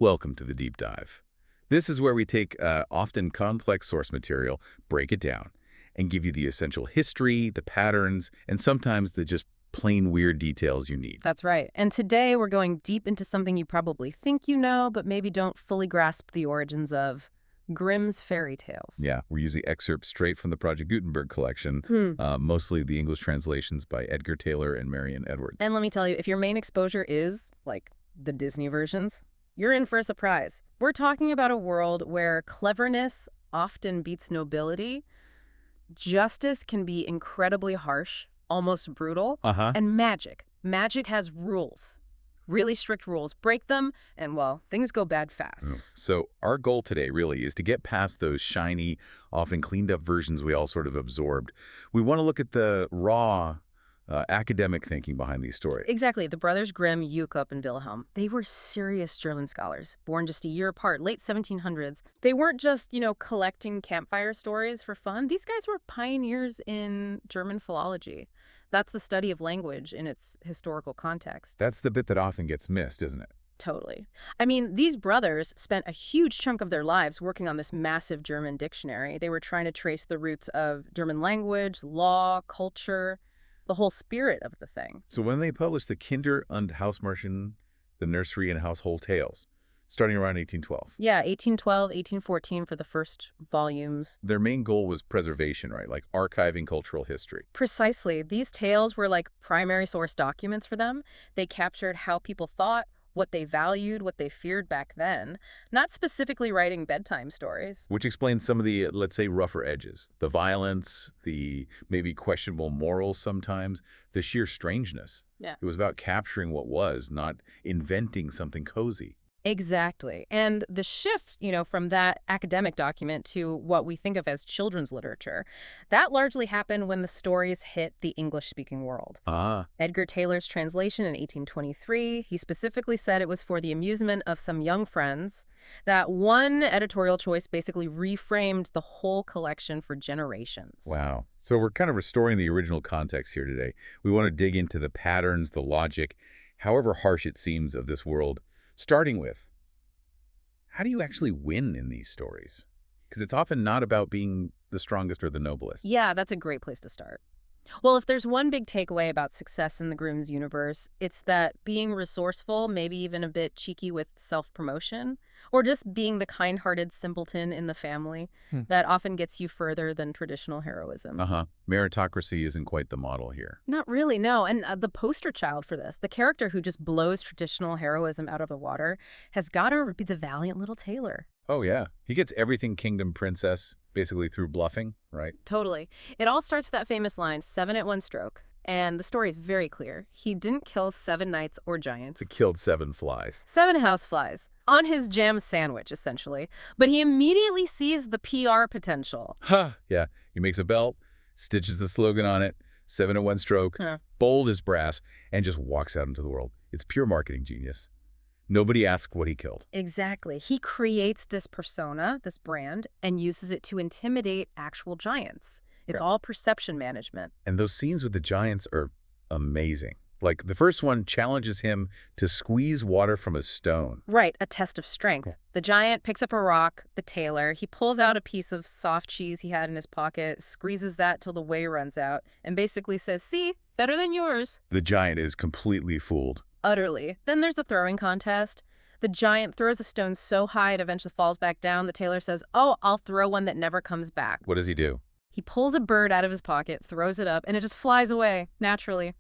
Welcome to the Deep Dive. This is where we take often complex source material, break it down, and give you the essential history, the patterns, and sometimes the just plain weird details you need. That's right. And today we're going deep into something you probably think you know, but maybe don't fully grasp the origins of: Grimm's fairy tales. Yeah, we're using excerpts straight from the Project Gutenberg collection, mostly the English translations by Edgar Taylor and Marion Edwards. And let me tell you, if your main exposure is, like, the Disney versions, you're in for a surprise. We're talking about a world where cleverness often beats nobility, justice can be incredibly harsh, almost brutal, and magic. Magic has rules. Really strict rules. Break them, and, well, things go bad fast. So our goal today really is to get past those shiny, often cleaned up versions we all sort of absorbed. We want to look at the raw academic thinking behind these stories. Exactly. The Brothers Grimm, Jakob and Wilhelm, they were serious German scholars, born just a year apart, late 1700s. They weren't just, collecting campfire stories for fun. These guys were pioneers in German philology. That's the study of language in its historical context. That's the bit that often gets missed, isn't it? Totally. I mean, these brothers spent a huge chunk of their lives working on this massive German dictionary. They were trying to trace the roots of German language, law, culture, the whole spirit of the thing. So when they published the Kinder- und Hausmärchen, the Nursery and Household Tales, starting around 1812. Yeah, 1812, 1814 for the first volumes. Their main goal was preservation, right? Like archiving cultural history. Precisely. These tales were like primary source documents for them. They captured how people thought, what they valued, what they feared back then, not specifically writing bedtime stories. Which explains some of the, let's say, rougher edges. The violence, the maybe questionable morals sometimes, the sheer strangeness. Yeah. It was about capturing what was, not inventing something cozy. Exactly. And the shift, from that academic document to what we think of as children's literature, that largely happened when the stories hit the English-speaking world. Edgar Taylor's translation in 1823, he specifically said it was for the amusement of some young friends. That one editorial choice basically reframed the whole collection for generations. Wow. So we're kind of restoring the original context here today. We want to dig into the patterns, the logic, however harsh it seems, of this world. Starting with, how do you actually win in these stories? Because it's often not about being the strongest or the noblest. Yeah, that's a great place to start. Well, if there's one big takeaway about success in the Grimm's universe, it's that being resourceful, maybe even a bit cheeky with self-promotion, or just being the kind-hearted simpleton in the family, that often gets you further than traditional heroism. Meritocracy isn't quite the model here. Not really, no. And the poster child for this, the character who just blows traditional heroism out of the water, has got to be the valiant little tailor. Oh, yeah. He gets everything kingdom princess, basically through bluffing, right? Totally. It all starts with that famous line, 7 at one stroke. And the story is very clear. He didn't kill 7 knights or giants. He killed 7 flies. 7 houseflies. On his jam sandwich, essentially. But he immediately sees the PR potential. Yeah. He makes a belt, stitches the slogan on it, 7 at one stroke, bold as brass, and just walks out into the world. It's pure marketing genius. Nobody asked what he killed. Exactly. He creates this persona, this brand, and uses it to intimidate actual giants. It's all perception management. And those scenes with the giants are amazing. Like, the first one challenges him to squeeze water from a stone. Right, a test of strength. The giant picks up a rock, the tailor. He pulls out a piece of soft cheese he had in his pocket, squeezes that till the whey runs out, and basically says, see, better than yours. The giant is completely fooled. Utterly. Then there's a throwing contest. The giant throws a stone so high it eventually falls back down. The tailor says, oh, I'll throw one that never comes back. What does he do? He pulls a bird out of his pocket, throws it up, and it just flies away, naturally.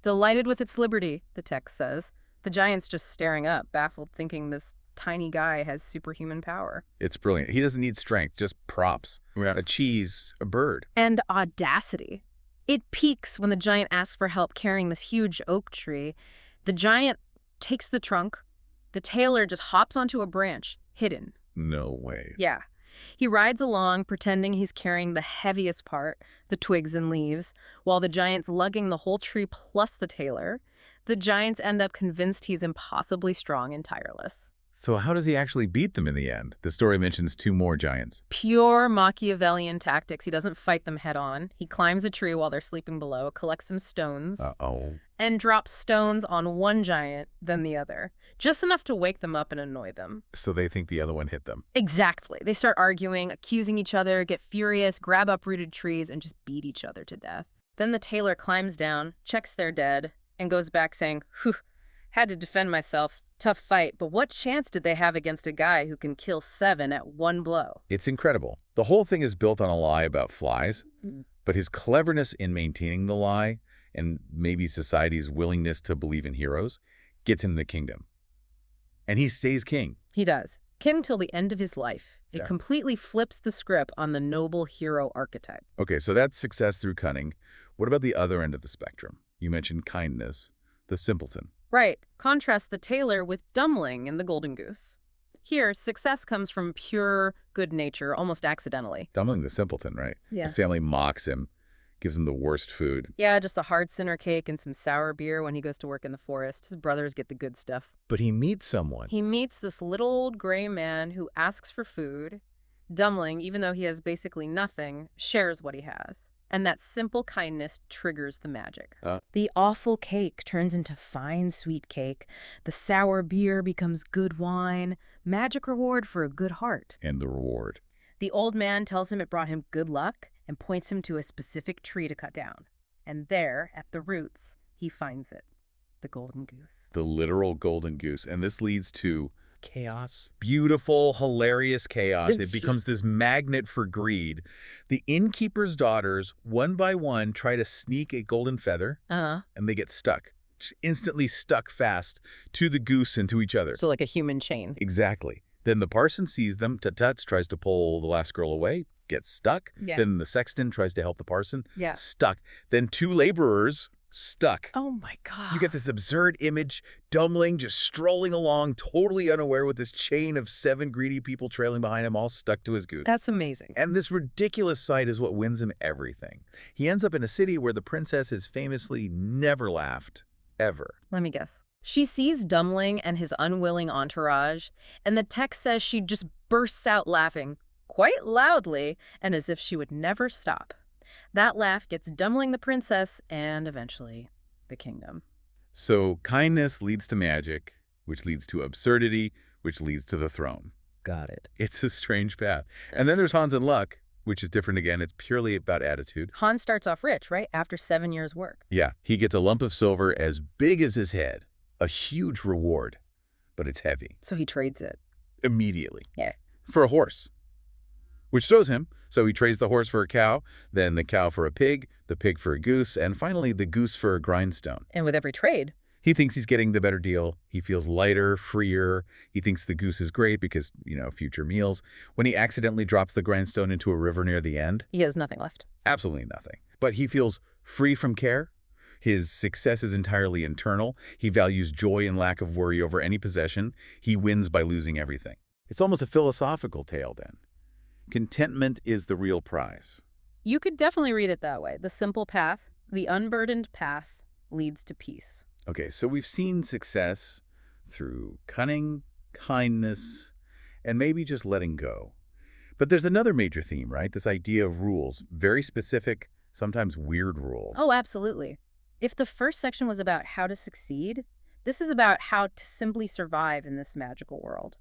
Delighted with its liberty, the text says. The giant's just staring up, baffled, thinking this tiny guy has superhuman power. It's brilliant. He doesn't need strength, just props. A cheese, a bird. And audacity. It peaks when the giant asks for help carrying this huge oak tree. The giant takes the trunk. The tailor just hops onto a branch, hidden. No way. Yeah. He rides along, pretending he's carrying the heaviest part, the twigs and leaves, while the giant's lugging the whole tree plus the tailor. The giants end up convinced he's impossibly strong and tireless. So how does he actually beat them in the end? The story mentions 2 more giants. Pure Machiavellian tactics. He doesn't fight them head on. He climbs a tree while they're sleeping below, collects some stones, Uh-oh. and drops stones on one giant, then the other. Just enough to wake them up and annoy them. So they think the other one hit them. Exactly. They start arguing, accusing each other, get furious, grab uprooted trees, and just beat each other to death. Then the tailor climbs down, checks they're dead, and goes back saying, "Whew, had to defend myself. Tough fight, but what chance did they have against a guy who can kill 7 at one blow?" It's incredible. The whole thing is built on a lie about flies, but his cleverness in maintaining the lie and maybe society's willingness to believe in heroes gets him the kingdom. And he stays king. He does. King till the end of his life. It Yeah. completely flips the script on the noble hero archetype. Okay, so that's success through cunning. What about the other end of the spectrum? You mentioned kindness, the simpleton. Right. Contrast the tailor with Dummling in The Golden Goose. Here, success comes from pure good nature, almost accidentally. Dummling the simpleton, right? Yeah. His family mocks him, gives him the worst food. Yeah, just a hard cinnamon cake and some sour beer when he goes to work in the forest. His brothers get the good stuff. But he meets someone. He meets this little old gray man who asks for food. Dummling, even though he has basically nothing, shares what he has. And that simple kindness triggers the magic. The awful cake turns into fine sweet cake. The sour beer becomes good wine. Magic reward for a good heart. And the reward. The old man tells him it brought him good luck and points him to a specific tree to cut down. And there, at the roots, he finds it. The golden goose. The literal golden goose. And this leads to chaos. Beautiful, hilarious chaos. It becomes this magnet for greed. The innkeeper's daughters, one by one, try to sneak a golden feather, and they get stuck. Just instantly stuck fast to the goose and to each other. So like a human chain. Exactly. Then the parson sees them, tuts, tries to pull the last girl away, gets stuck. Yeah. Then the sexton tries to help the parson, Yeah. stuck. Then 2 laborers, stuck. Oh my God. You get this absurd image, Dummling just strolling along, totally unaware with this chain of 7 greedy people trailing behind him, all stuck to his goose. That's amazing. And this ridiculous sight is what wins him everything. He ends up in a city where the princess has famously never laughed, ever. Let me guess. She sees Dummling and his unwilling entourage, and the text says she just bursts out laughing, quite loudly, and as if she would never stop. That laugh gets Dummling the princess and, eventually, the kingdom. So kindness leads to magic, which leads to absurdity, which leads to the throne. Got it. It's a strange path. And then there's Hans and Luck, which is different again. It's purely about attitude. Hans starts off rich, right? After 7 years' work. Yeah, he gets a lump of silver as big as his head. A huge reward, but it's heavy. So he trades it. Immediately. Yeah. For a horse, which throws him. So he trades the horse for a cow, then the cow for a pig, the pig for a goose, and finally the goose for a grindstone. And with every trade. He thinks he's getting the better deal. He feels lighter, freer. He thinks the goose is great because, future meals. When he accidentally drops the grindstone into a river near the end, He has nothing left. absolutely nothing. But he feels free from care. His success is entirely internal. He values joy and lack of worry over any possession. He wins by losing everything. It's almost a philosophical tale then. Contentment is the real prize. You could definitely read it that way. The simple path, the unburdened path, leads to peace. Okay, so we've seen success through cunning, kindness, and maybe just letting go. But there's another major theme, right? This idea of rules, very specific, sometimes weird rules. Oh, absolutely. If the first section was about how to succeed, this is about how to simply survive in this magical world.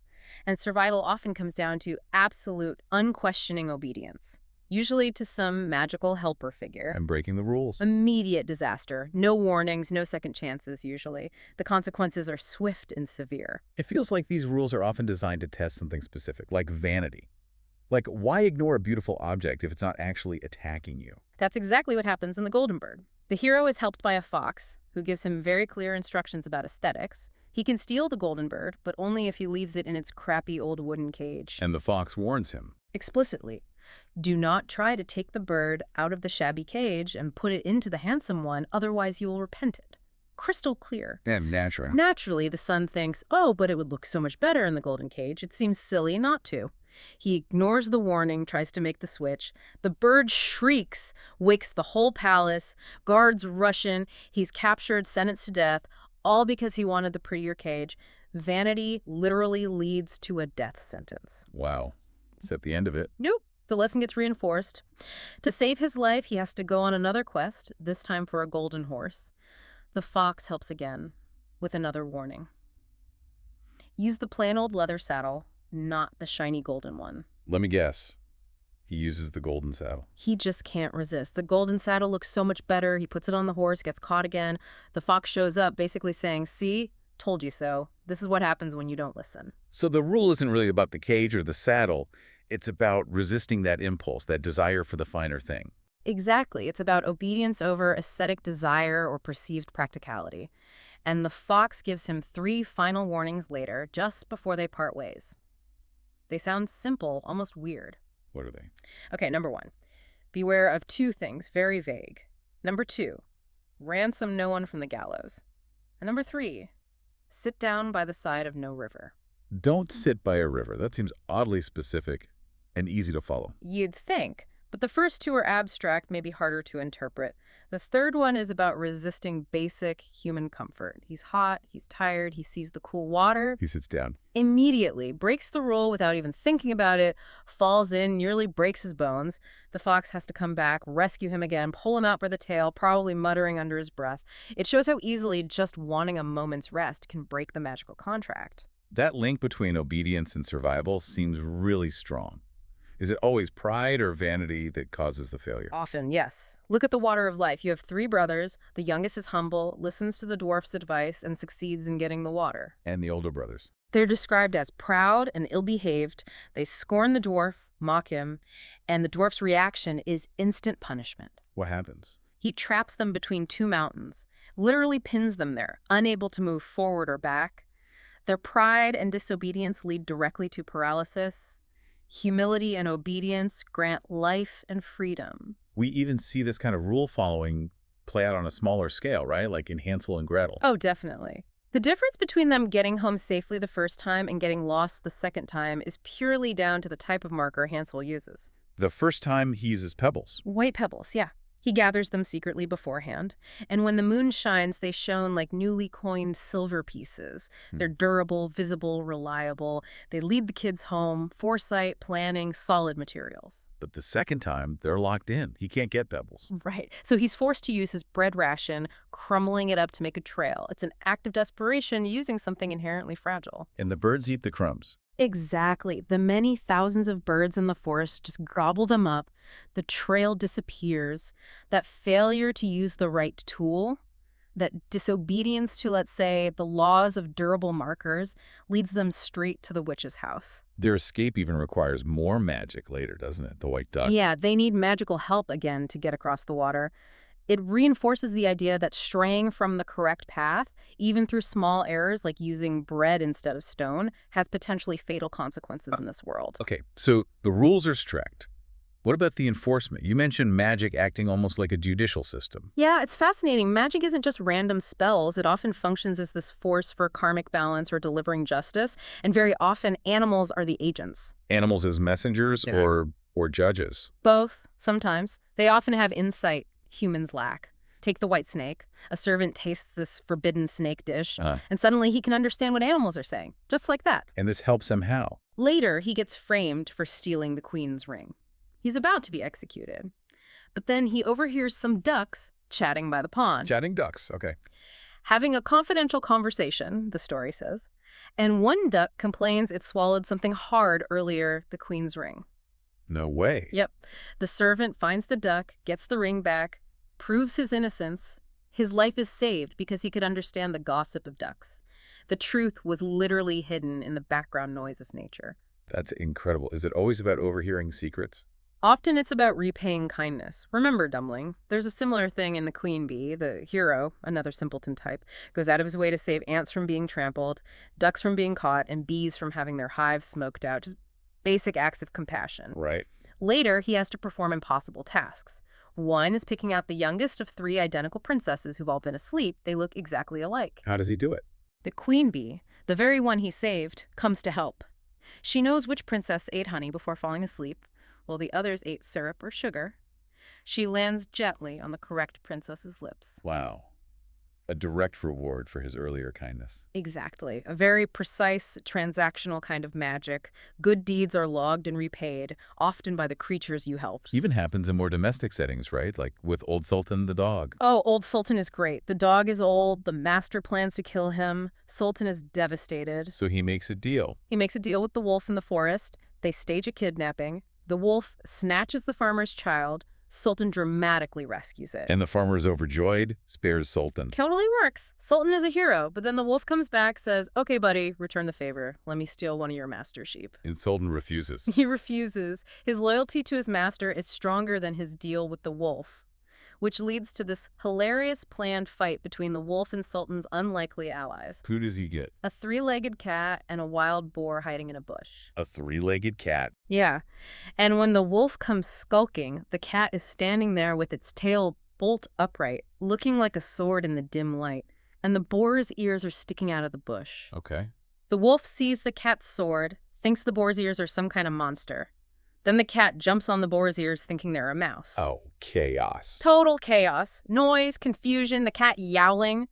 And survival often comes down to absolute, unquestioning obedience, usually to some magical helper figure. And breaking the rules. Immediate disaster. No warnings, no second chances, usually. The consequences are swift and severe. It feels like these rules are often designed to test something specific, like vanity. Like, why ignore a beautiful object if it's not actually attacking you? That's exactly what happens in The Golden Bird. The hero is helped by a fox, who gives him very clear instructions about aesthetics. He can steal the golden bird, but only if he leaves it in its crappy old wooden cage. And the fox warns him. Explicitly. Do not try to take the bird out of the shabby cage and put it into the handsome one, otherwise you will repent it. Crystal clear. And natural. Naturally, the son thinks, oh, but it would look so much better in the golden cage. It seems silly not to. He ignores the warning, tries to make the switch. The bird shrieks, wakes the whole palace. Guards rush in. He's captured, sentenced to death, all because he wanted the prettier cage. Vanity literally leads to a death sentence. Wow. It's at the end of it. Nope. The lesson gets reinforced. To save his life, he has to go on another quest, this time for a golden horse. The fox helps again, with another warning. Use the plain old leather saddle, not the shiny golden one. Let me guess. He uses the golden saddle. He just can't resist. The golden saddle looks so much better. He puts it on the horse, gets caught again. The fox shows up, basically saying, "See? Told you so. This is what happens when you don't listen." So the rule isn't really about the cage or the saddle. It's about resisting that impulse, that desire for the finer thing. Exactly. It's about obedience over aesthetic desire or perceived practicality. And the fox gives him 3 final warnings later, just before they part ways. They sound simple, almost weird. What are they? Okay, number 1. Beware of 2 things, very vague. Number 2, ransom no one from the gallows. And number 3, sit down by the side of no river. Don't sit by a river. That seems oddly specific and easy to follow. You'd think, but the first 2 are abstract, maybe harder to interpret. The third one is about resisting basic human comfort. He's hot, he's tired, he sees the cool water. He sits down. Immediately breaks the rule without even thinking about it, falls in, nearly breaks his bones. The fox has to come back, rescue him again, pull him out by the tail, probably muttering under his breath. It shows how easily just wanting a moment's rest can break the magical contract. That link between obedience and survival seems really strong. Is it always pride or vanity that causes the failure? Often, yes. Look at the water of life. You have 3 brothers. The youngest is humble, listens to the dwarf's advice, and succeeds in getting the water. And the older brothers. They're described as proud and ill-behaved. They scorn the dwarf, mock him, and the dwarf's reaction is instant punishment. What happens? He traps them between 2 mountains, literally pins them there, unable to move forward or back. Their pride and disobedience lead directly to paralysis. Humility and obedience grant life and freedom. We even see this kind of rule following play out on a smaller scale, right? Like in Hansel and Gretel. Oh, definitely. The difference between them getting home safely the first time and getting lost the second time is purely down to the type of marker Hansel uses. The first time he uses pebbles. White pebbles, yeah. He gathers them secretly beforehand, and when the moon shines, they shone like newly coined silver pieces. They're durable, visible, reliable. They lead the kids home, foresight, planning, solid materials. But the second time, they're locked in. He can't get pebbles. Right. So he's forced to use his bread ration, crumbling it up to make a trail. It's an act of desperation using something inherently fragile. And the birds eat the crumbs. Exactly. The many thousands of birds in the forest just gobble them up. The trail disappears. That failure to use the right tool, that disobedience to, let's say, the laws of durable markers, leads them straight to the witch's house. Their escape even requires more magic later, doesn't it? The white duck. Yeah, they need magical help again to get across the water. It reinforces the idea that straying from the correct path, even through small errors like using bread instead of stone, has potentially fatal consequences in this world. Okay, so the rules are strict. What about the enforcement? You mentioned magic acting almost like a judicial system. Yeah, it's fascinating. Magic isn't just random spells. It often functions as this force for karmic balance or delivering justice, and very often animals are the agents. Animals as messengers or judges? Both, sometimes. They often have insight humans lack. Take the white snake. A servant tastes this forbidden snake dish, and suddenly he can understand what animals are saying, just like that. And this helps him how? Later, he gets framed for stealing the queen's ring. He's about to be executed. But then he overhears some ducks chatting by the pond. Chatting ducks, okay. Having a confidential conversation, the story says, and one duck complains it swallowed something hard earlier, the queen's ring. No way. Yep. The servant finds the duck, gets the ring back, proves his innocence. His life is saved because he could understand the gossip of ducks. The truth was literally hidden in the background noise of nature. That's incredible. Is it always about overhearing secrets? Often it's about repaying kindness. Remember, Dumbling, there's a similar thing in The Queen Bee. The hero, another simpleton type, goes out of his way to save ants from being trampled, ducks from being caught, and bees from having their hives smoked out. Just basic acts of compassion. Right. Later, he has to perform impossible tasks. One is picking out the youngest of 3 identical princesses who've all been asleep. They look exactly alike. How does he do it? The queen bee, the very one he saved, comes to help. She knows which princess ate honey before falling asleep, while the others ate syrup or sugar. She lands gently on the correct princess's lips. Wow. A direct reward for his earlier kindness. Exactly. A very precise, transactional kind of magic. Good deeds are logged and repaid, often by the creatures you helped. Even happens in more domestic settings, right? Like with Old Sultan the dog. Oh, old Sultan is great. The dog is old. The master plans to kill him. Sultan is devastated. So he makes a deal. He makes a deal with the wolf in the forest. They stage a kidnapping. The wolf snatches the farmer's child. Sultan dramatically rescues it. And the farmer is overjoyed, spares Sultan. Totally works. Sultan is a hero, but then the wolf comes back, says, "Okay, buddy, return the favor. Let me steal one of your master sheep." And Sultan refuses. He refuses. His loyalty to his master is stronger than his deal with the wolf, which leads to this hilarious planned fight between the wolf and Sultan's unlikely allies. Who does he get? A three-legged cat and a wild boar hiding in a bush. A three-legged cat. Yeah. And when the wolf comes skulking, the cat is standing there with its tail bolt upright, looking like a sword in the dim light, and the boar's ears are sticking out of the bush. Okay. The wolf sees the cat's sword, thinks the boar's ears are some kind of monster. Then the cat jumps on the boar's ears thinking they're a mouse. Oh, chaos. Total chaos. Noise, confusion, the cat yowling.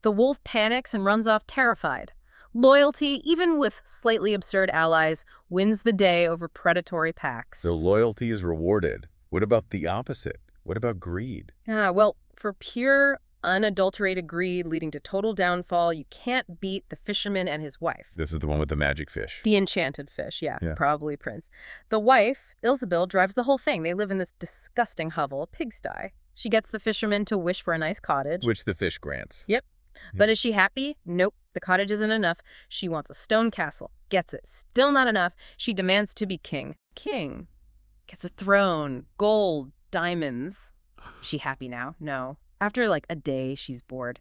The wolf panics and runs off terrified. Loyalty, even with slightly absurd allies, wins the day over predatory packs. So loyalty is rewarded. What about the opposite? What about greed? Well, for pure, unadulterated greed leading to total downfall, you can't beat the fisherman and his wife. This is the one with the magic fish. The enchanted fish, yeah, Yeah. probably Prince. The wife, Ilsebil, drives the whole thing. They live in this disgusting hovel, a pigsty. She gets the fisherman to wish for a nice cottage. Which the fish grants. Yep. But is she happy? Nope. The cottage isn't enough. She wants a stone castle. Gets it. Still not enough. She demands to be king. King. Gets a throne. Gold. Diamonds. She happy now? No. After like a day, she's bored.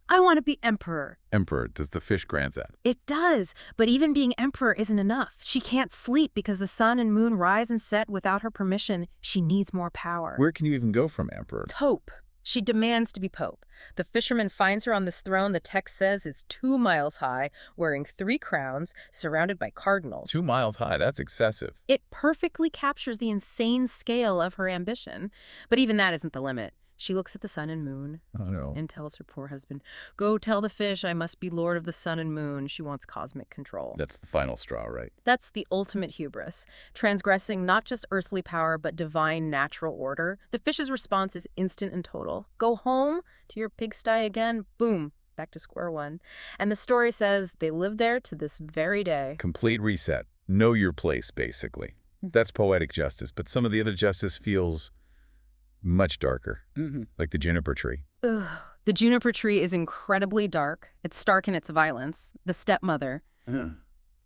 I want to be emperor. Emperor, does the fish grant that? It does, but even being emperor isn't enough. She can't sleep because the sun and moon rise and set without her permission. She needs more power. Where can you even go from emperor? Pope. She demands to be pope. The fisherman finds her on this throne the text says is 2 miles high, wearing 3 crowns, surrounded by cardinals. 2 miles high, that's excessive. It perfectly captures the insane scale of her ambition. But even that isn't the limit. She looks at the sun and moon Oh no. and tells her poor husband, "Go tell the fish I must be lord of the sun and moon." She wants cosmic control. That's the final straw, right? That's the ultimate hubris, transgressing not just earthly power, but divine natural order. The fish's response is instant and total. Go home to your pigsty again, boom, back to square one. And the story says they live there to this very day. Complete reset. Know your place, basically. That's poetic justice, but some of the other justice feels much darker, like the juniper tree. Ugh. The juniper tree is incredibly dark. It's stark in its violence. The stepmother,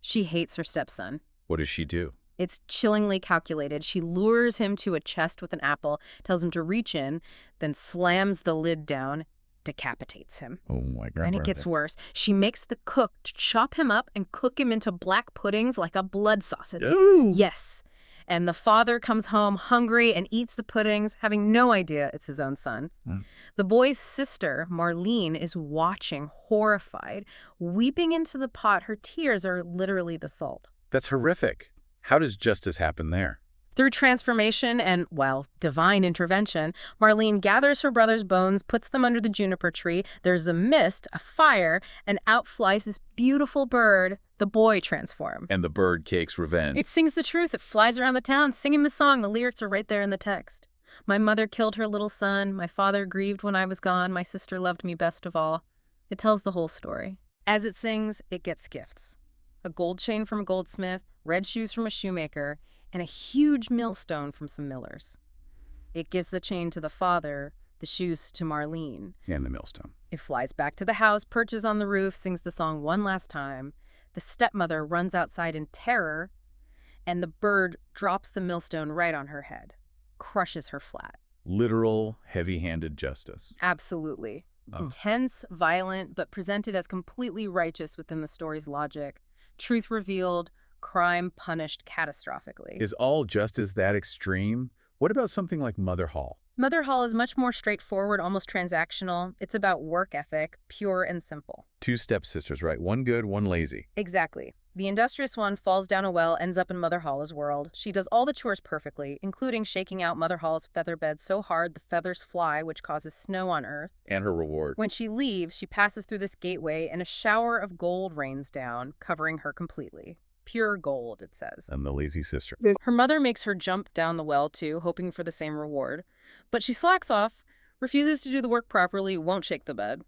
she hates her stepson. What does she do? It's chillingly calculated. She lures him to a chest with an apple, tells him to reach in, then slams the lid down, decapitates him. Oh my God. And it gets worse. She makes the cook chop him up and cook him into black puddings like a blood sausage. Ooh. Yes. And the father comes home hungry and eats the puddings, having no idea it's his own son. The boy's sister, Marlene, is watching, horrified, weeping into the pot. Her tears are literally the salt. That's horrific. How does justice happen there? Through transformation and, well, divine intervention, Marlene gathers her brother's bones, puts them under the juniper tree. There's a mist, a fire, and out flies this beautiful bird. The boy transforms. And the bird cakes revenge. It sings the truth. It flies around the town singing the song. The lyrics are right there in the text. My mother killed her little son. My father grieved when I was gone. My sister loved me best of all. It tells the whole story. As it sings, it gets gifts. A gold chain from a goldsmith, red shoes from a shoemaker, and a huge millstone from some millers. It gives the chain to the father, the shoes to Marlene. And the millstone. It flies back to the house, perches on the roof, sings the song one last time. The stepmother runs outside in terror, and the bird drops the millstone right on her head, crushes her flat. Literal, heavy-handed justice. Absolutely. Oh. Intense, violent, but presented as completely righteous within the story's logic. Truth revealed, crime punished catastrophically. Is all justice that extreme? What about something like Mother Hall? Mother Hall is much more straightforward, almost transactional. It's about work ethic, pure and simple. Two stepsisters, right? One good, one lazy. Exactly. The industrious one falls down a well, ends up in Mother Hall's world. She does all the chores perfectly, including shaking out Mother Hall's feather bed so hard the feathers fly, which causes snow on Earth. And her reward. When she leaves, she passes through this gateway, and a shower of gold rains down, covering her completely. Pure gold, it says. And the lazy sister. Her mother makes her jump down the well, too, hoping for the same reward. But she slacks off, refuses to do the work properly, won't shake the bed.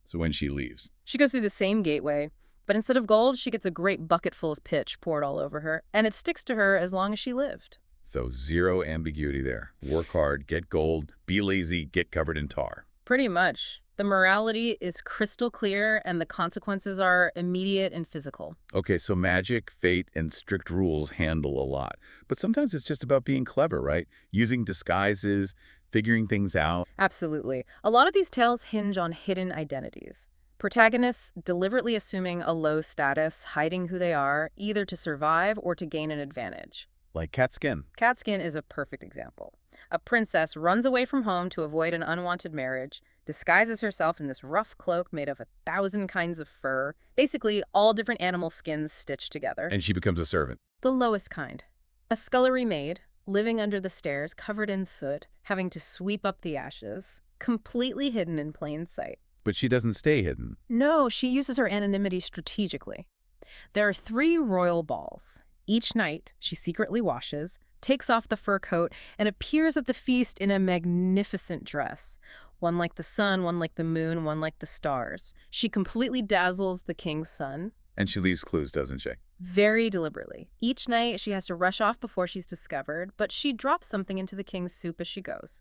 So when she leaves, She goes through the same gateway, but instead of gold, she gets a great bucket full of pitch poured all over her, and it sticks to her as long as she lived. so zero ambiguity there. Work hard, get gold, be lazy, get covered in tar. Pretty much. The morality is crystal clear, and the consequences are immediate and physical. Okay, so magic, fate, and strict rules handle a lot. But sometimes it's just about being clever, right? Using disguises, figuring things out. Absolutely. A lot of these tales hinge on hidden identities. Protagonists deliberately assuming a low status, hiding who they are, either to survive or to gain an advantage. Like cat skin. Catskin is a perfect example. A princess runs away from home to avoid an unwanted marriage, disguises herself in this rough cloak made of 1,000 kinds of fur, basically all different animal skins stitched together. And she becomes a servant. The lowest kind. A scullery maid, living under the stairs, covered in soot, having to sweep up the ashes, completely hidden in plain sight. But she doesn't stay hidden. No, she uses her anonymity strategically. There are 3 royal balls. Each night, she secretly washes, takes off the fur coat, and appears at the feast in a magnificent dress. One like the sun, one like the moon, one like the stars. She completely dazzles the king's son. And she leaves clues, doesn't she? Very deliberately. Each night, she has to rush off before she's discovered, but she drops something into the king's soup as she goes.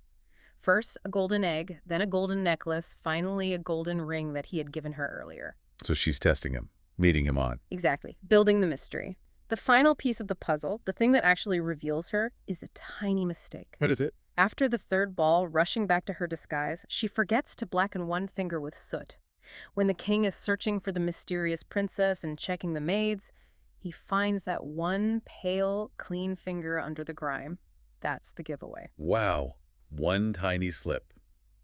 First, a golden egg, then a golden necklace, finally a golden ring that he had given her earlier. So she's testing him, leading him on. Exactly. Building the mystery. The final piece of the puzzle, the thing that actually reveals her, is a tiny mistake. What is it? After the 3rd ball, rushing back to her disguise, she forgets to blacken one finger with soot. When the king is searching for the mysterious princess and checking the maids, he finds that one pale, clean finger under the grime. That's the giveaway. Wow. One tiny slip.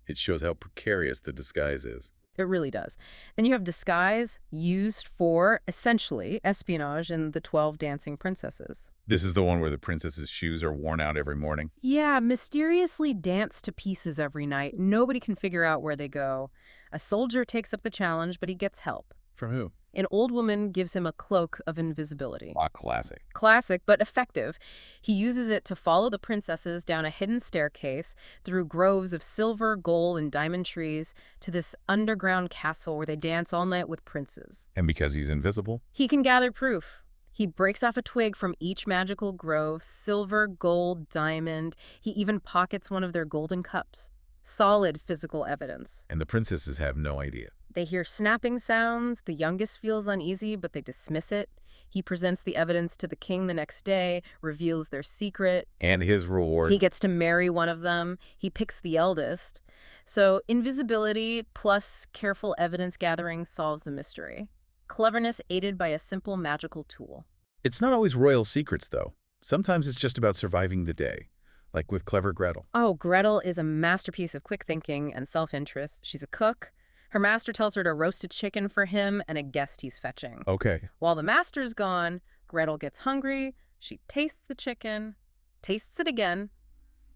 It shows how precarious the disguise is. It really does. Then you have disguise used for, essentially, espionage in The 12 Dancing Princesses. This is the one where the princess's shoes are worn out every morning. Yeah, mysteriously dance to pieces every night. Nobody can figure out where they go. A soldier takes up the challenge, but he gets help. From who? An old woman gives him a cloak of invisibility. Ah, classic. Classic, but effective. He uses it to follow the princesses down a hidden staircase through groves of silver, gold, and diamond trees to this underground castle where they dance all night with princes. And because he's invisible? He can gather proof. He breaks off a twig from each magical grove, silver, gold, diamond. He even pockets one of their golden cups. Solid physical evidence. And the princesses have no idea. They hear snapping sounds. The youngest feels uneasy, but they dismiss it. He presents the evidence to the king the next day, reveals their secret. And his reward. He gets to marry one of them. He picks the eldest. So invisibility plus careful evidence gathering solves the mystery. Cleverness aided by a simple magical tool. It's not always royal secrets, though. Sometimes it's just about surviving the day. Like with clever Gretel. Oh, Gretel is a masterpiece of quick thinking and self-interest. She's a cook. Her master tells her to roast a chicken for him and a guest he's fetching. Okay. While the master's gone, Gretel gets hungry. She tastes the chicken, tastes it again,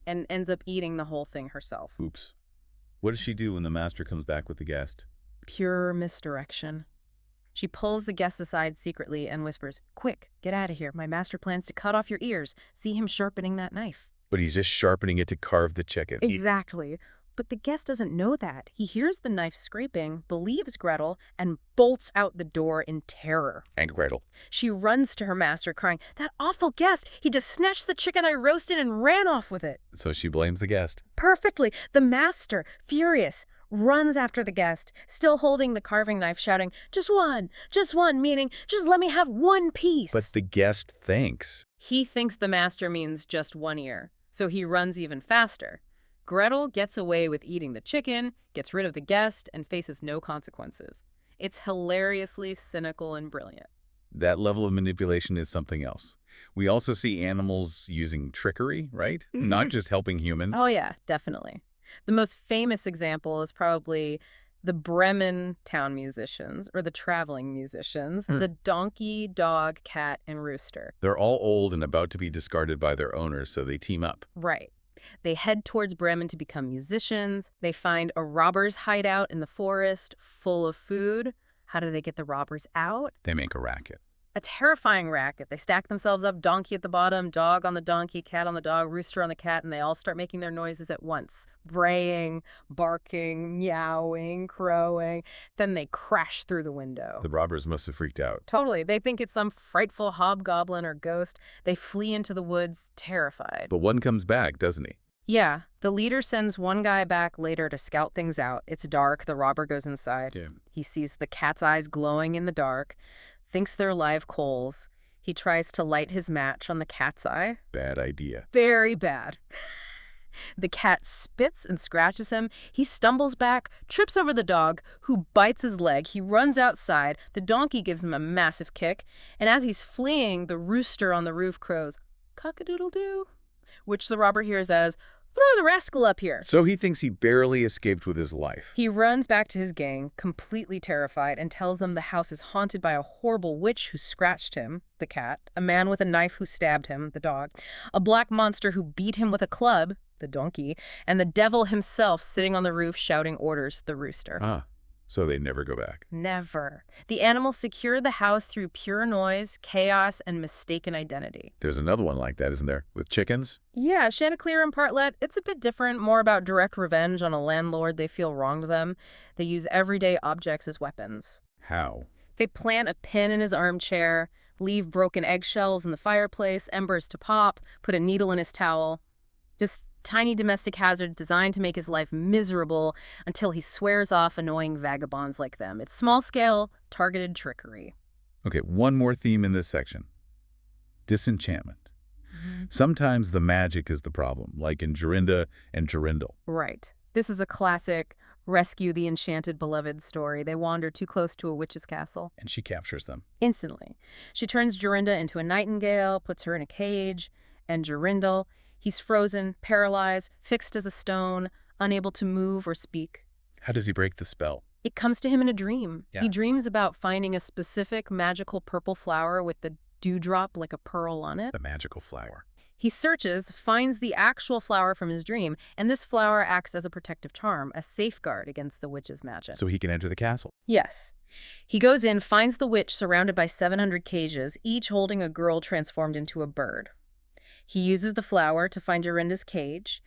and ends up eating the whole thing herself. Oops. What does she do when the master comes back with the guest? Pure misdirection. She pulls the guest aside secretly and whispers, "Quick, get out of here. My master plans to cut off your ears. See him sharpening that knife." But he's just sharpening it to carve the chicken. Exactly. But the guest doesn't know that. He hears the knife scraping, believes Gretel, and bolts out the door in terror. And Gretel. She runs to her master, crying, "That awful guest! He just snatched the chicken I roasted and ran off with it." So she blames the guest. Perfectly. The master, furious, runs after the guest, still holding the carving knife, shouting, just one, meaning, just let me have one piece." But the guest thinks. He thinks the master means just one ear, so he runs even faster. Gretel gets away with eating the chicken, gets rid of the guest, and faces no consequences. It's hilariously cynical and brilliant. That level of manipulation is something else. We also see animals using trickery, right? Not just helping humans. Oh, yeah, definitely. The most famous example is probably the Bremen town musicians, or the traveling musicians, the donkey, dog, cat, and rooster. They're all old and about to be discarded by their owners, so they team up. Right. They head towards Bremen to become musicians. They find a robber's hideout in the forest full of food. How do they get the robbers out? They make a racket. A terrifying racket. They stack themselves up, donkey at the bottom, dog on the donkey, cat on the dog, rooster on the cat, and they all start making their noises at once. Braying, barking, meowing, crowing. Then they crash through the window. The robbers must have freaked out. Totally. They think it's some frightful hobgoblin or ghost. They flee into the woods, terrified. But one comes back, doesn't he? Yeah. The leader sends one guy back later to scout things out. It's dark. The robber goes inside. Yeah. He sees the cat's eyes glowing in the dark, thinks they're live coals. He tries to light his match on the cat's eye. Bad idea. Very bad. The cat spits and scratches him. He stumbles back, trips over the dog, who bites his leg. He runs outside. The donkey gives him a massive kick. And as he's fleeing, the rooster on the roof crows, "Cock-a-doodle-doo," which the robber hears as, "Throw the rascal up here." So he thinks he barely escaped with his life. He runs back to his gang, completely terrified, and tells them the house is haunted by a horrible witch who scratched him, the cat, a man with a knife who stabbed him, the dog, a black monster who beat him with a club, the donkey, and the devil himself sitting on the roof shouting orders, the rooster. So they never go back. Never. The animals secure the house through pure noise, chaos, and mistaken identity. There's another one like that, isn't there? With chickens? Yeah, Chanticleer and Partlet, it's a bit different, more about direct revenge on a landlord they feel wronged them. They use everyday objects as weapons. How? They plant a pin in his armchair, leave broken eggshells in the fireplace, embers to pop, put a needle in his towel. Just tiny domestic hazards designed to make his life miserable until he swears off annoying vagabonds like them. It's small-scale, targeted trickery. Okay, one more theme in this section. Disenchantment. Sometimes the magic is the problem, like in Jorinda and Jorindel. Right. This is a classic rescue the enchanted beloved story. They wander too close to a witch's castle. And she captures them. Instantly. She turns Jorinda into a nightingale, puts her in a cage, and Jorindel, he's frozen, paralyzed, fixed as a stone, unable to move or speak. How does he break the spell? It comes to him in a dream. Yeah. He dreams about finding a specific magical purple flower with the dewdrop like a pearl on it. The magical flower. He searches, finds the actual flower from his dream, and this flower acts as a protective charm, a safeguard against the witch's magic. So he can enter the castle. Yes. He goes in, finds the witch surrounded by 700 cages, each holding a girl transformed into a bird. He uses the flower to find Jorinda's cage.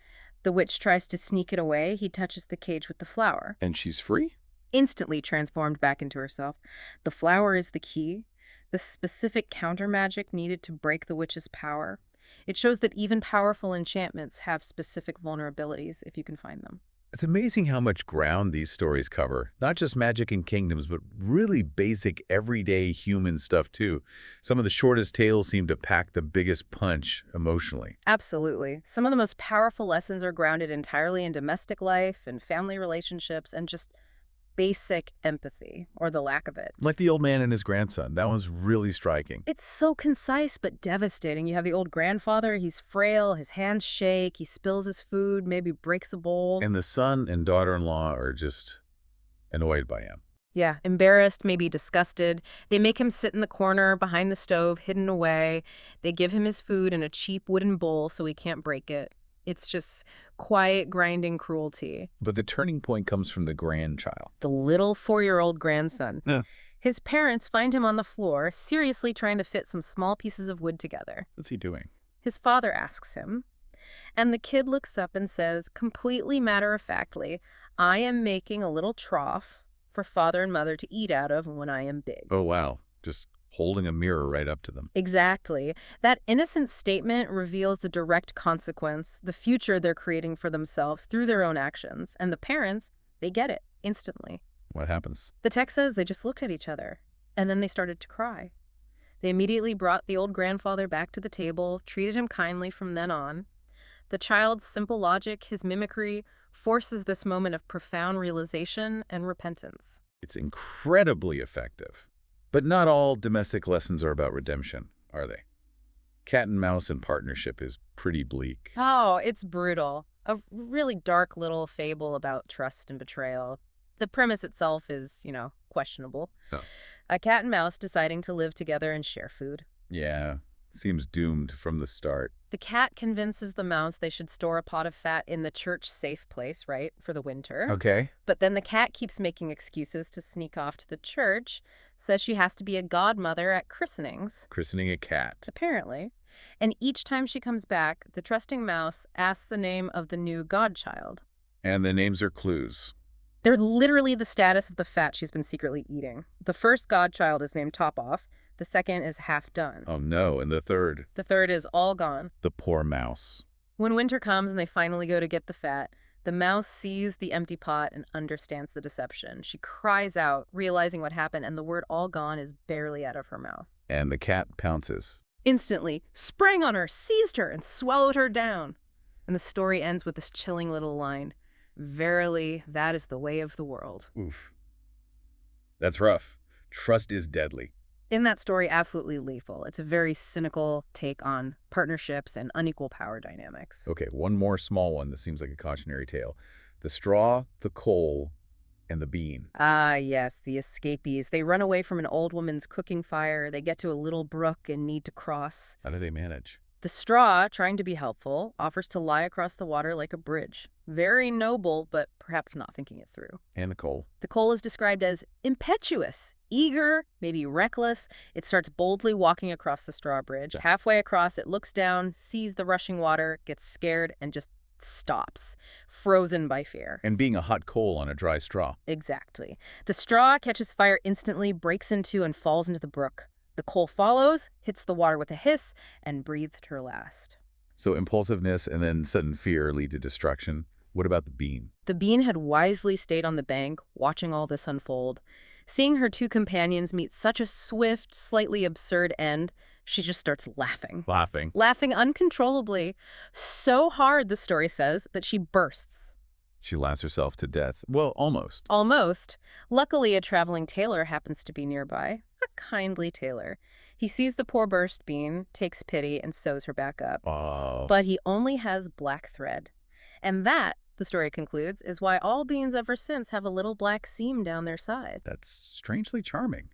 The witch tries to sneak it away. He touches the cage with the flower. And she's free? Instantly transformed back into herself. The flower is the key, the specific counter magic needed to break the witch's power. It shows that even powerful enchantments have specific vulnerabilities if you can find them. It's amazing how much ground these stories cover. Not just magic and kingdoms, but really basic, everyday human stuff, too. Some of the shortest tales seem to pack the biggest punch emotionally. Absolutely. Some of the most powerful lessons are grounded entirely in domestic life and family relationships and just basic empathy, or the lack of it. Like the old man and his grandson. That one's really striking. It's so concise but devastating. You have the old grandfather, he's frail, his hands shake, he spills his food, maybe breaks a bowl. And the son and daughter-in-law are just annoyed by him. Yeah, embarrassed, maybe disgusted. They make him sit in the corner behind the stove, hidden away. They give him his food in a cheap wooden bowl so he can't break it. It's just quiet, grinding cruelty. But the turning point comes from the grandchild. The little 4-year-old grandson. Yeah. His parents find him on the floor, seriously trying to fit some small pieces of wood together. What's he doing? His father asks him, and the kid looks up and says, completely matter-of-factly, "I am making a little trough for father and mother to eat out of when I am big." Oh, wow. Just holding a mirror right up to them. Exactly. That innocent statement reveals the direct consequence, the future they're creating for themselves through their own actions. And the parents, they get it instantly. What happens? The text says they just looked at each other, and then they started to cry. They immediately brought the old grandfather back to the table, treated him kindly from then on. The child's simple logic, his mimicry, forces this moment of profound realization and repentance. It's incredibly effective. But not all domestic lessons are about redemption, are they? Cat and mouse in partnership is pretty bleak. Oh, it's brutal. A really dark little fable about trust and betrayal. The premise itself is, questionable. Oh. A cat and mouse deciding to live together and share food. Yeah, seems doomed from the start. The cat convinces the mouse they should store a pot of fat in the church safe place, right, for the winter. Okay. But then the cat keeps making excuses to sneak off to the church, says she has to be a godmother at christenings. Christening a cat. Apparently. And each time she comes back, the trusting mouse asks the name of the new godchild. And the names are clues. They're literally the status of the fat she's been secretly eating. The first godchild is named Top Off. The second is Half Done. Oh no, and the third? The third is All Gone. The poor mouse. When winter comes and they finally go to get the fat, the mouse sees the empty pot and understands the deception. She cries out, realizing what happened, and the word all gone is barely out of her mouth. And the cat pounces. Instantly, sprang on her, seized her, and swallowed her down. And the story ends with this chilling little line, "Verily, that is the way of the world." Oof. That's rough. Trust is deadly. In that story, absolutely lethal. It's a very cynical take on partnerships and unequal power dynamics. Okay, one more small one that seems like a cautionary tale. The straw, the coal, and the bean. Ah, yes, the escapees. They run away from an old woman's cooking fire. They get to a little brook and need to cross. How do they manage? The straw, trying to be helpful, offers to lie across the water like a bridge. Very noble, but perhaps not thinking it through. And the coal. The coal is described as impetuous, eager, maybe reckless. It starts boldly walking across the straw bridge. Halfway across, it looks down, sees the rushing water, gets scared, and just stops, frozen by fear. And being a hot coal on a dry straw. Exactly. The straw catches fire instantly, breaks into and falls into the brook. The coal follows, hits the water with a hiss, and breathed her last. So impulsiveness and then sudden fear lead to destruction. What about the bean? The bean had wisely stayed on the bank, watching all this unfold. Seeing her two companions meet such a swift, slightly absurd end, she just starts laughing. Laughing uncontrollably. So hard, the story says, that she bursts. She laughs herself to death. Well, almost. Almost. Luckily, a traveling tailor happens to be nearby. A kindly tailor. He sees the poor burst bean, takes pity, and sews her back up. Oh. But he only has black thread. And that, the story concludes, is why all beans ever since have a little black seam down their side. That's strangely charming.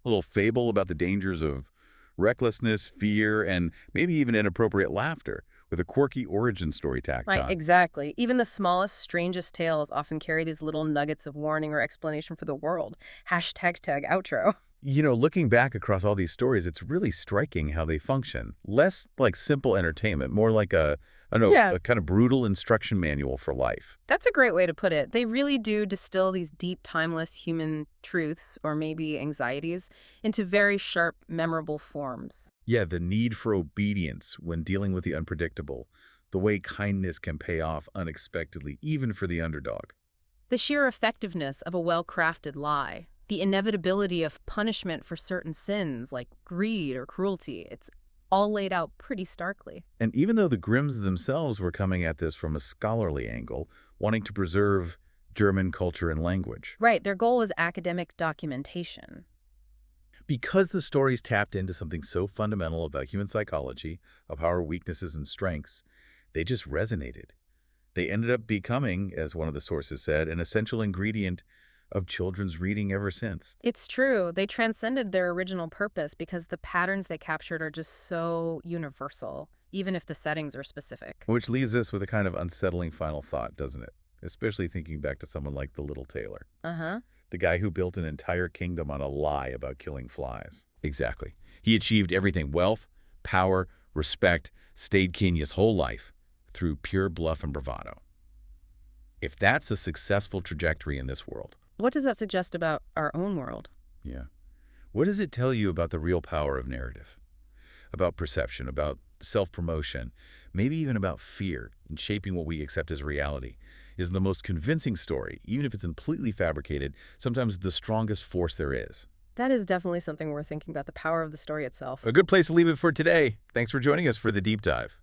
A little fable about the dangers of recklessness, fear, and maybe even inappropriate laughter, with a quirky origin story tacked on. Right, exactly. Even the smallest, strangest tales often carry these little nuggets of warning or explanation for the world. #tag outro. You know, looking back across all these stories, it's really striking how they function. Less like simple entertainment, more like a kind of brutal instruction manual for life. That's a great way to put it. They really do distill these deep, timeless human truths, or maybe anxieties, into very sharp, memorable forms. Yeah, the need for obedience when dealing with the unpredictable, the way kindness can pay off unexpectedly, even for the underdog. The sheer effectiveness of a well-crafted lie. The inevitability of punishment for certain sins, like greed or cruelty. It's all laid out pretty starkly. And even though the Grimms themselves were coming at this from a scholarly angle, wanting to preserve German culture and language. Right, their goal was academic documentation. Because the stories tapped into something so fundamental about human psychology, of our weaknesses and strengths, they just resonated. They ended up becoming, as one of the sources said, an essential ingredient of children's reading ever since. It's true. They transcended their original purpose because the patterns they captured are just so universal, even if the settings are specific. Which leaves us with a kind of unsettling final thought, doesn't it? Especially thinking back to someone like the little tailor. Uh-huh. The guy who built an entire kingdom on a lie about killing flies. Exactly. He achieved everything: wealth, power, respect, stayed king his whole life through pure bluff and bravado. If that's a successful trajectory in this world, what does that suggest about our own world? Yeah. What does it tell you about the real power of narrative? About perception, about self-promotion, maybe even about fear in shaping what we accept as reality? Is the most convincing story, even if it's completely fabricated, sometimes the strongest force there is. That is definitely something worth thinking about, the power of the story itself. A good place to leave it for today. Thanks for joining us for the deep dive.